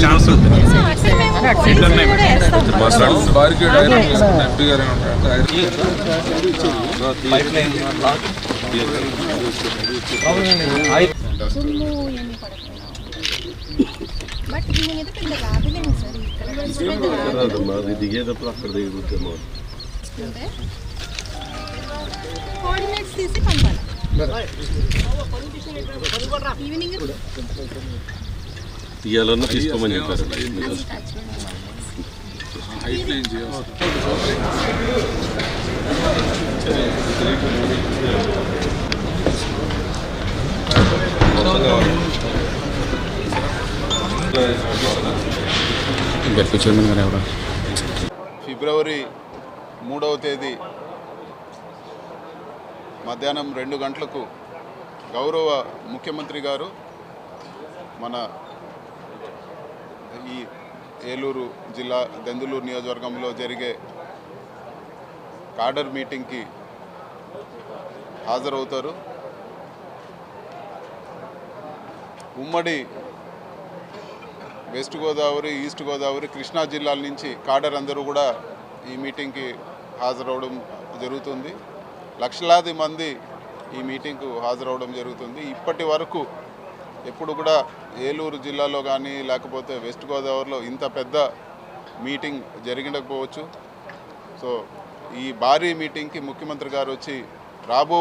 Chance ఉంటుంది. దిగేటప్పుడు అక్కడ దిగుతాము. కోఆర్డినేట్స్ తీసి పంపాలి. ఈవినింగ్ ఇవాళ తీసుకోమని చెప్పారు. ఫిబ్రవరి 3వ తేదీ మధ్యాహ్నం 2 గంటలకు గౌరవ ముఖ్యమంత్రి గారు మన ఈ ఏలూరు జిల్లా దెందులూరు నియోజకవర్గంలో జరిగే కాడర్ మీటింగ్కి హాజరవుతారు. ఉమ్మడి వెస్ట్ గోదావరి, ఈస్ట్ గోదావరి, కృష్ణా జిల్లాల నుంచి కాడర్ అందరూ కూడా ఈ మీటింగ్కి హాజరవడం జరుగుతుంది. లక్షలాది మంది ఈ మీటింగ్కు హాజరవడం జరుగుతుంది. ఇప్పటి వరకు ఎప్పుడు కూడా ఏలూరు జిల్లాలో కానీ లేకపోతే వెస్ట్ గోదావరిలో ఇంత పెద్ద మీటింగ్ జరిగినకపోవచ్చు. సో ఈ భారీ మీటింగ్కి ముఖ్యమంత్రి గారు వచ్చి రాబో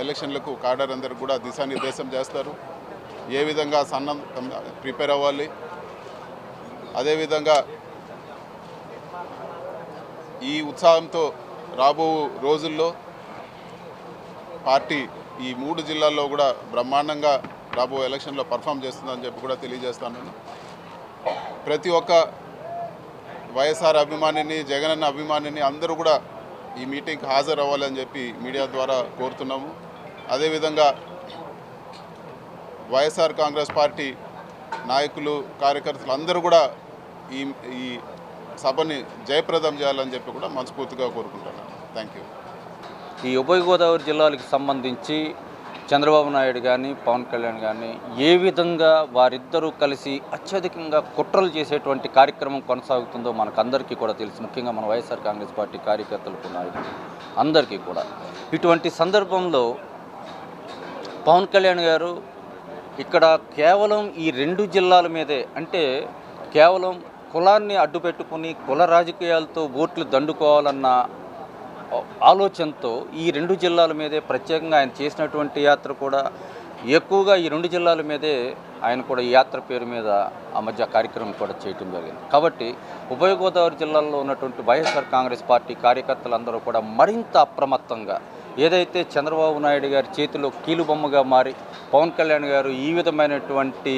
ఎలక్షన్లకు కాడర్ అందరికి కూడా దిశానిర్దేశం చేస్తారు. ఏ విధంగా ప్రిపేర్ అవ్వాలి, అదేవిధంగా ఈ ఉత్సాహంతో రాబో రోజుల్లో పార్టీ ఈ 3 జిల్లాల్లో కూడా బ్రహ్మాండంగా రాబో ఎలక్షన్లో పర్ఫామ్ చేస్తుందని చెప్పి కూడా తెలియజేస్తాను. ప్రతి ఒక్క వైఎస్ఆర్ అభిమానిని, జగనన్న అభిమానిని అందరూ కూడా ఈ మీటింగ్కి హాజరు అవ్వాలని చెప్పి మీడియా ద్వారా కోరుతున్నాము. అదేవిధంగా వైఎస్ఆర్ కాంగ్రెస్ పార్టీ నాయకులు, కార్యకర్తలు అందరూ కూడా ఈ సభని జయప్రదం చేయాలని చెప్పి కూడా మనస్ఫూర్తిగా కోరుకుంటున్నాను. Thank you. ఈ ఉభయ గోదావరి జిల్లాలకు సంబంధించి చంద్రబాబు నాయుడు కానీ, పవన్ కళ్యాణ్ కానీ ఏ విధంగా వారిద్దరూ కలిసి అత్యధికంగా కుట్రలు చేసేటువంటి కార్యక్రమం కొనసాగుతుందో మనకందరికీ కూడా తెలుసు. ముఖ్యంగా మన వైఎస్ఆర్ కాంగ్రెస్ పార్టీ కార్యకర్తలకు, నాయకులు అందరికీ కూడా. ఇటువంటి సందర్భంలో పవన్ కళ్యాణ్ గారు ఇక్కడ కేవలం ఈ 2 జిల్లాల మీదే, అంటే కేవలం కులాన్ని అడ్డుపెట్టుకుని కుల రాజకీయాలతో ఓట్లు దండుకోవాలన్న ఆలోచనతో ఈ 2 జిల్లాల మీదే ప్రత్యేకంగా ఆయన చేసినటువంటి యాత్ర కూడా ఎక్కువగా ఈ 2 జిల్లాల మీదే ఆయన కూడా ఈ యాత్ర పేరు మీద ఆ మధ్య కార్యక్రమం కూడా చేయటం జరిగింది. కాబట్టి ఉభయ గోదావరి జిల్లాల్లో ఉన్నటువంటి వైఎస్ఆర్ కాంగ్రెస్ పార్టీ కార్యకర్తలందరూ కూడా మరింత అప్రమత్తంగా, ఏదైతే చంద్రబాబు నాయుడు గారి చేతిలో కీలుబొమ్మగా మారి పవన్ కళ్యాణ్ గారు ఈ విధమైనటువంటి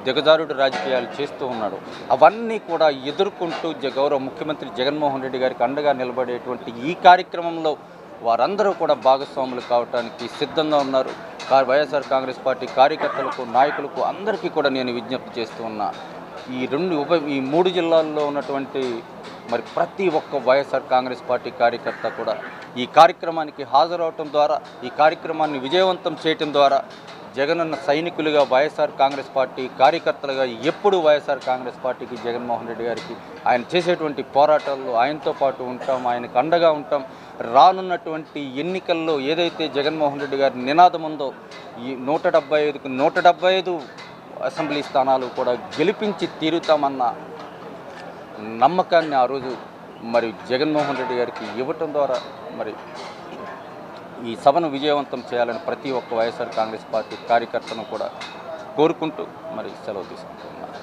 దిగజారుడు రాజకీయాలు చేస్తూ ఉన్నాడు, అవన్నీ కూడా ఎదుర్కొంటూ గౌరవ ముఖ్యమంత్రి జగన్మోహన్ రెడ్డి గారికి అండగా నిలబడేటువంటి ఈ కార్యక్రమంలో వారందరూ కూడా భాగస్వాములు కావడానికి సిద్ధంగా ఉన్నారు. వైఎస్ఆర్ కాంగ్రెస్ పార్టీ కార్యకర్తలకు, నాయకులకు అందరికీ కూడా నేను విజ్ఞప్తి చేస్తూ ఉన్నా, ఈ 3 జిల్లాల్లో ఉన్నటువంటి మరి ప్రతి ఒక్క వైఎస్ఆర్ కాంగ్రెస్ పార్టీ కార్యకర్త కూడా ఈ కార్యక్రమానికి హాజరవటం ద్వారా, ఈ కార్యక్రమాన్ని విజయవంతం చేయటం ద్వారా జగనన్న సైనికులుగా, వైఎస్ఆర్ కాంగ్రెస్ పార్టీ కార్యకర్తలుగా ఎప్పుడు వైఎస్ఆర్ కాంగ్రెస్ పార్టీకి, జగన్మోహన్ రెడ్డి గారికి ఆయన చేసేటువంటి పోరాటాల్లో ఆయనతో పాటు ఉంటాం, ఆయనకు అండగా ఉంటాం. రానున్నటువంటి ఎన్నికల్లో ఏదైతే జగన్మోహన్ రెడ్డి గారి నినాదం ఉందో, ఈ 175కు 175 అసెంబ్లీ స్థానాలు కూడా గెలిపించి తీరుతామన్న నమ్మకాన్ని ఆ రోజు మరి జగన్మోహన్ రెడ్డి గారికి ఇవ్వటం ద్వారా మరి ఈ సభను విజయవంతం చేయాలని ప్రతి ఒక్క వైఎస్ఆర్ కాంగ్రెస్ పార్టీ కార్యకర్తను కూడా కోరుకుంటూ మరి సెలవు తీసుకుంటున్నాను.